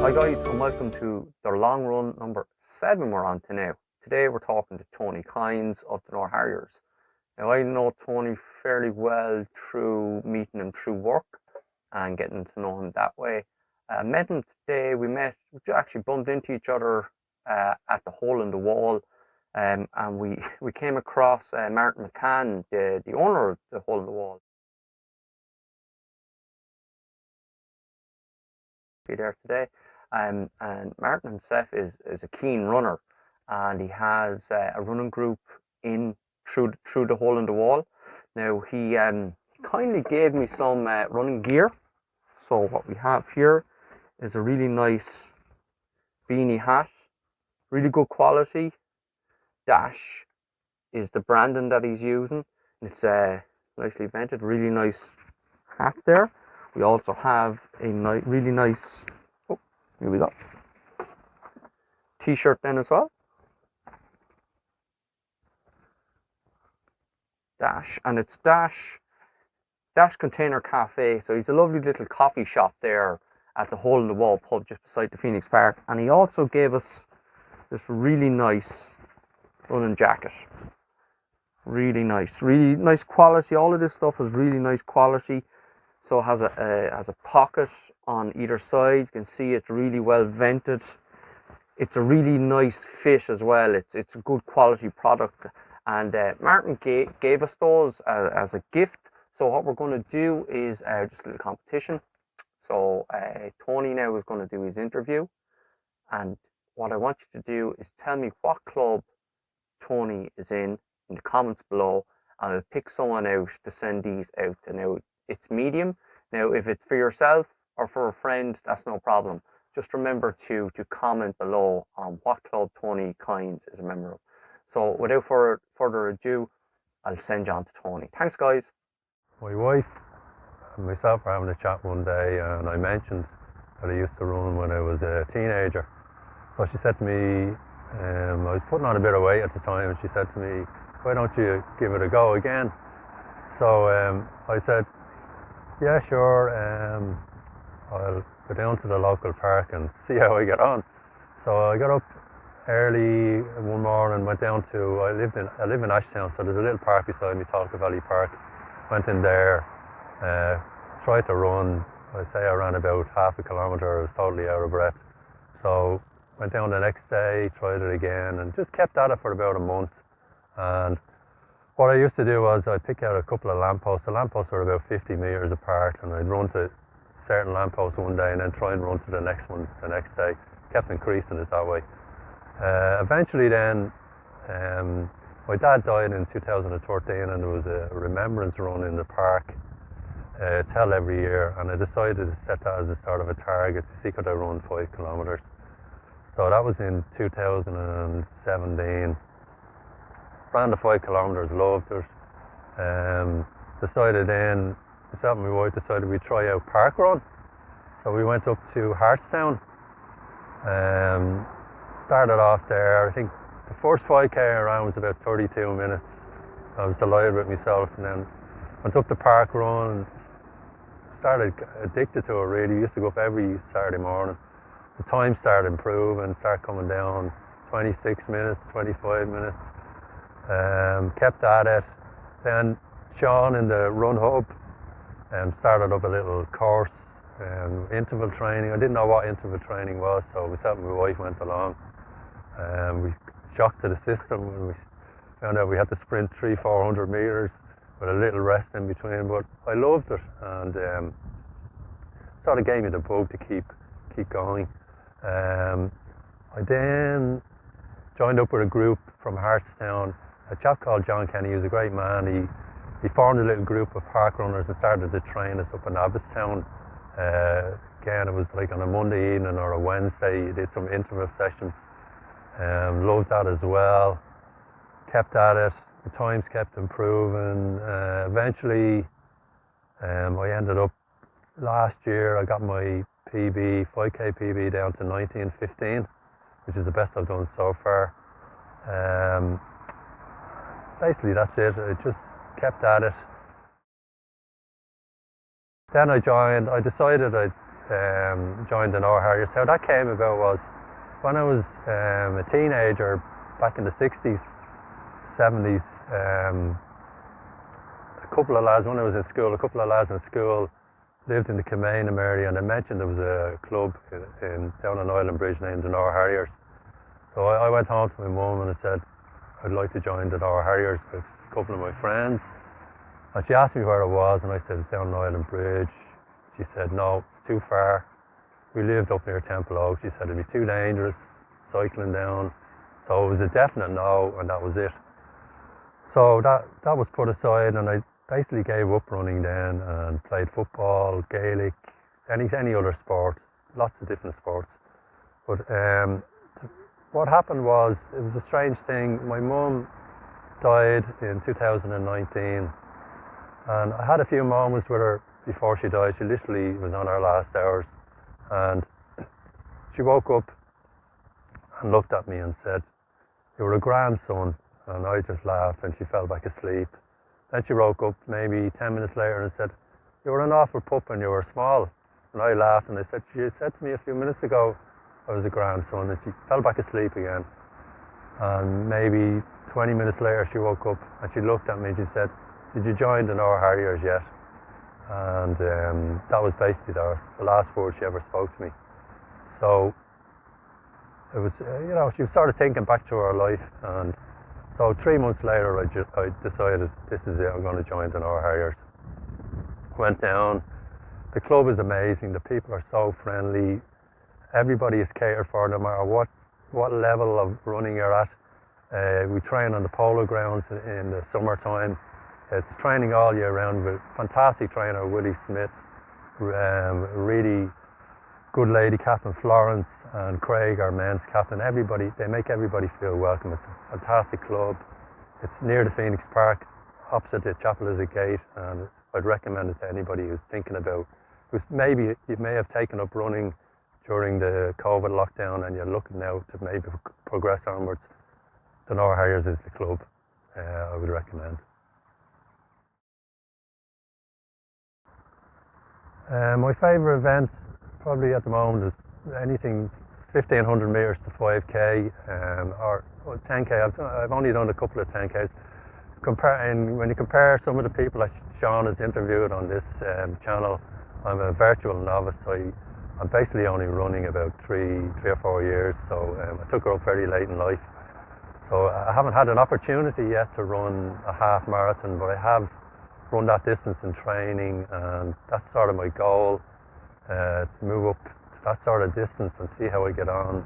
Hi guys, and welcome to the long run number 7 we're on to now. Today we're talking to Tony Kynes of Donore Harriers. Now I know Tony fairly well through meeting him through work and getting to know him that way. Met him today, we actually bumped into each other at the Hole in the Wall, and we came across Martin McCann, the owner of the Hole in the Wall. Be there today. And Martin himself is a keen runner, and he has a running group in through the Hole in the Wall. Now he kindly gave me some running gear. So what we have here is a really nice beanie hat, really good quality. Dash is the branding that he's using. It's nicely vented, really nice hat there. We also have a really nice, oh, here we go, t-shirt then as well. Dash, and it's Dash Container Cafe. So he's a lovely little coffee shop there at the Hole in the Wall pub just beside the Phoenix Park. And he also gave us this really nice running jacket. Really nice quality. All of this stuff is really nice quality. So it has a pocket on either side. You can see it's really well vented. It's a really nice fit as well. It's a good quality product. And Martin gave us those as a gift. So what we're going to do is just a little competition. So Tony now is going to do his interview. And what I want you to do is tell me what club Tony is in the comments below. And I'll pick someone out to send these out to. Now, it's medium. Now, if it's for yourself or for a friend, that's no problem. Just remember to comment below on what club Tony Kynes is a member of. So without further ado, I'll send you on to Tony. Thanks, guys. My wife and myself were having a chat one day, and I mentioned that I used to run when I was a teenager. So she said to me, I was putting on a bit of weight at the time, and she said to me, why don't you give it a go again? So I said, yeah, sure, I'll go down to the local park and see how I get on. So I got up early one morning, went down to, I live in Ashtown, so there's a little park beside me, Talca Valley Park. Went in there, tried to run. I'd say I ran about half a kilometre. I was totally out of breath. So went down the next day, tried it again, and just kept at it for about a month. And what I used to do was I'd pick out a couple of lampposts. The lampposts were about 50 metres apart, and I'd run to certain lampposts one day and then try and run to the next one the next day. Kept increasing it that way. Eventually then, my dad died in 2013, and there was a Remembrance Run in the park. It's held every year, and I decided to set that as a sort of a target to see could I run 5 kilometres. So that was in 2017. Ran the 5 kilometres, loved it. Decided then, myself and my wife decided we'd try out park run. So we went up to Hartstown. Started off there. I think the first 5k around was about 32 minutes. I was delighted with myself, and then went up the park run and started addicted to it really. Used to go up every Saturday morning. The time started improving, started coming down 26 minutes, 25 minutes. Kept at it. Then Sean in the Run Hub started up a little course, interval training. I didn't know what interval training was, so myself and my wife went along. We shocked to the system when we found out we had to sprint 300-400 metres with a little rest in between, but I loved it, and sort of gave me the bug to keep going. I then joined up with a group from Hartstown, a chap called John Kenny. He was a great man. He formed a little group of park runners and started to train us up in Abbottstown. Again, it was like on a Monday evening or a Wednesday. He did some interval sessions. Loved that as well. Kept at it. The times kept improving. Eventually, I ended up last year. I got my PB, 5k PB, down to 19:15, which is the best I've done so far. Basically, that's it. I just kept at it. Then I decided I'd joined Donore Harriers. How that came about was when I was a teenager back in the 60s, 70s, a couple of lads, when I was in school, a couple of lads in school lived in the Kynes area, and I mentioned there was a club down on Island Bridge named Donore Harriers. So I went home to my mum and I said, I'd like to join the Donore Harriers with a couple of my friends. And she asked me where it was, and I said, it's down on Island Bridge. She said, no, it's too far. We lived up near Temple Oak. She said it'd be too dangerous cycling down. So it was a definite no, and that was it. So that was put aside, and I basically gave up running then and played football, Gaelic, any other sport, lots of different sports. But what happened was, it was a strange thing. My mum died in 2019, and I had a few moments with her before she died. She literally was on her last hours, and she woke up and looked at me and said, "You were a grandson," and I just laughed, and she fell back asleep. Then she woke up maybe 10 minutes later and said, "You were an awful pup and you were small," and I laughed, and I said, "She said to me a few minutes ago I was a grandson," and she fell back asleep again. And maybe 20 minutes later she woke up and she looked at me and she said, "Did you join the Donore Harriers yet?" And that was basically the last word she ever spoke to me. So it was, she was sort of thinking back to her life. And so 3 months later I decided, this is it, I'm going to join the Donore Harriers. Went down. The club is amazing. The people are so friendly. Everybody is catered for, no matter what level of running you're at. We train on the polo grounds in the summertime. It's training all year round with fantastic trainer Willie Smith, really good lady captain Florence, and Craig, our men's captain. They make everybody feel welcome. It's a fantastic club. It's near the Phoenix Park, opposite the Chapel is a gate, and I'd recommend it to anybody who's thinking about, maybe you may have taken up running during the COVID lockdown and you're looking now to maybe progress onwards. Donore Harriers is the club I would recommend. My favourite event probably at the moment is anything 1500 metres to 5k or 10k. I've only done a couple of 10ks. When you compare some of the people that Sean has interviewed on this channel, I'm a virtual novice. I'm basically only running about 3 or 4 years, so I took her up very late in life. So I haven't had an opportunity yet to run a half marathon, but I have run that distance in training, and that's sort of my goal, to move up to that sort of distance and see how I get on.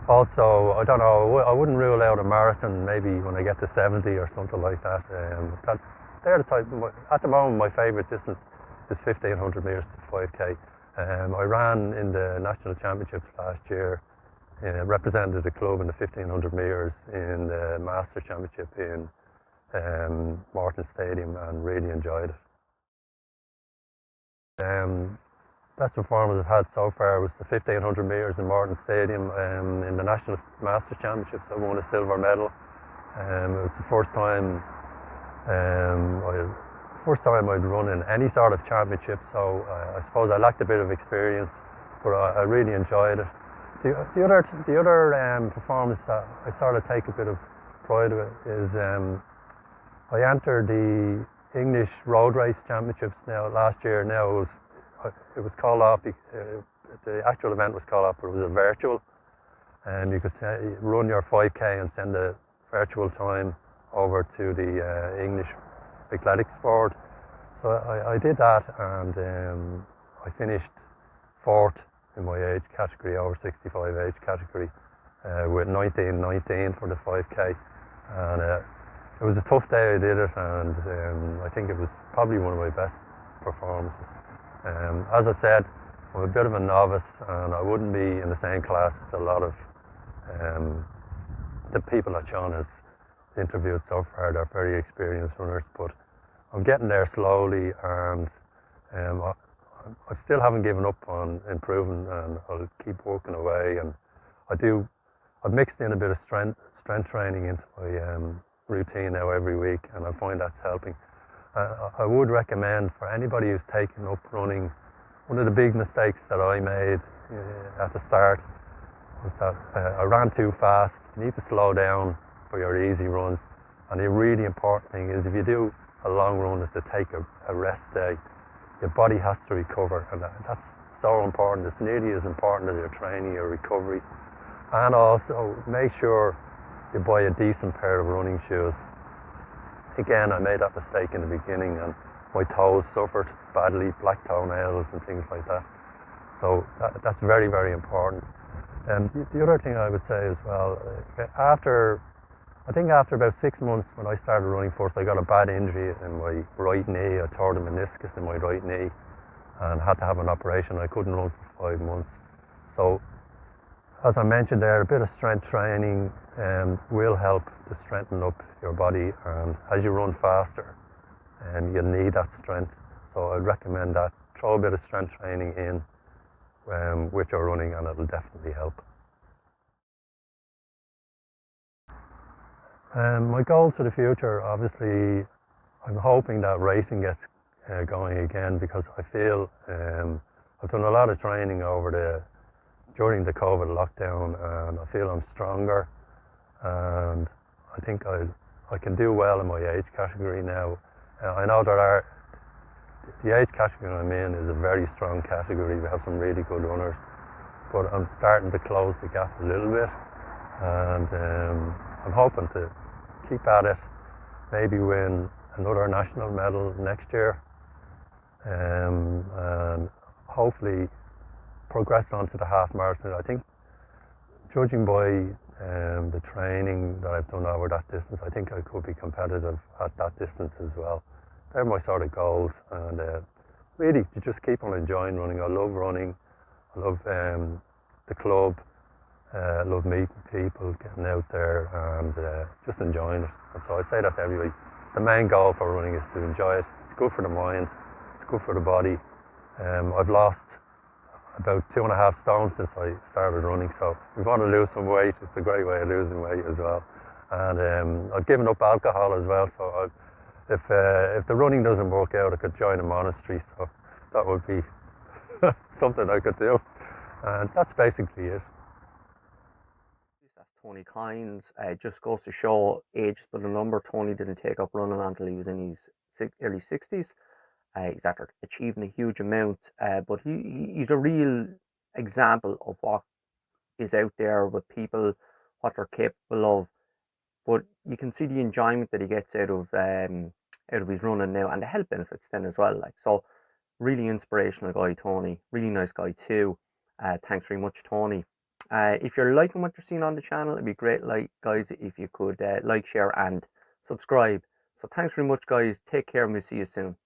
Also, I don't know, I wouldn't rule out a marathon maybe when I get to 70 or something like that. They're the type, at the moment my favourite distance is 1500 metres to 5k. I ran in the national championships last year, represented the club in the 1500 metres in the Master Championship in Morton Stadium, and really enjoyed it. Best performance I've had so far was the 1500 metres in Morton Stadium in the National Masters Championships. I won a silver medal. It was the first time I'd run in any sort of championship, so I suppose I lacked a bit of experience, but I really enjoyed it. The other performance that I sort of take a bit of pride with is I entered the English Road Race Championships last year. Now it was called off. The actual event was called off, but it was a virtual, and you could run your 5k and send a virtual time over to the English athletics board. So I did that, and I finished 4th in my age category, over 65 age category, with 19:19 for the 5k, and it was a tough day I did it, and I think it was probably one of my best performances. As I said, I'm a bit of a novice, and I wouldn't be in the same class as a lot of the people that Sean has interviewed so far. They're very experienced runners, but I'm getting there slowly, and I still haven't given up on improving, and I'll keep working away. And I've mixed in a bit of strength training into my routine now every week, and I find that's helping. I would recommend for anybody who's taking up running one of the big mistakes that I made at the start was that I ran too fast. You need to slow down for your easy runs. And the really important thing is, if you do a long run, is to take a rest day. Your body has to recover, and that's so important. It's nearly as important as your training, your recovery. And also make sure you buy a decent pair of running shoes. Again, I made that mistake in the beginning, and my toes suffered badly, black toenails and things like that. So that's very, very important. And the other thing I would say as well, I think after about 6 months when I started running first, I got a bad injury in my right knee. I tore the meniscus in my right knee and had to have an operation. I couldn't run for 5 months. So as I mentioned there, a bit of strength training will help to strengthen up your body, and as you run faster, you'll need that strength. So I'd recommend that. Throw a bit of strength training in with your running, and it'll definitely help. My goals for the future, obviously, I'm hoping that racing gets going again, because I feel I've done a lot of training during the COVID lockdown, and I feel I'm stronger, and I think I can do well in my age category now. I know the age category I'm in is a very strong category. We have some really good runners, but I'm starting to close the gap a little bit, and I'm hoping to keep at it, maybe win another national medal next year, and hopefully progress on to the half marathon. I think, judging by the training that I've done over that distance, I think I could be competitive at that distance as well. They're my sort of goals, and really to just keep on enjoying running. I love running, I love the club, I love meeting people, getting out there, and just enjoying it. And so I say that to everybody. The main goal for running is to enjoy it. It's good for the mind, it's good for the body. I've lost about 2.5 stone since I started running, so if you want to lose some weight, it's a great way of losing weight as well. And I've given up alcohol as well, so if the running doesn't work out, I could join a monastery, so that would be something I could do. And that's basically it. That's Tony Kynes. Just goes to show age but a number. Tony didn't take up running until he was in his early 60s. He's after achieving a huge amount, but he's a real example of what is out there with people, what they're capable of. But you can see the enjoyment that he gets out of his running now, and the health benefits then as well. Like, so, really inspirational guy, Tony. Really nice guy too. Thanks very much, Tony. If you're liking what you're seeing on the channel, it'd be great, guys, if you could like, share, and subscribe. So thanks very much, guys. Take care, and we'll see you soon.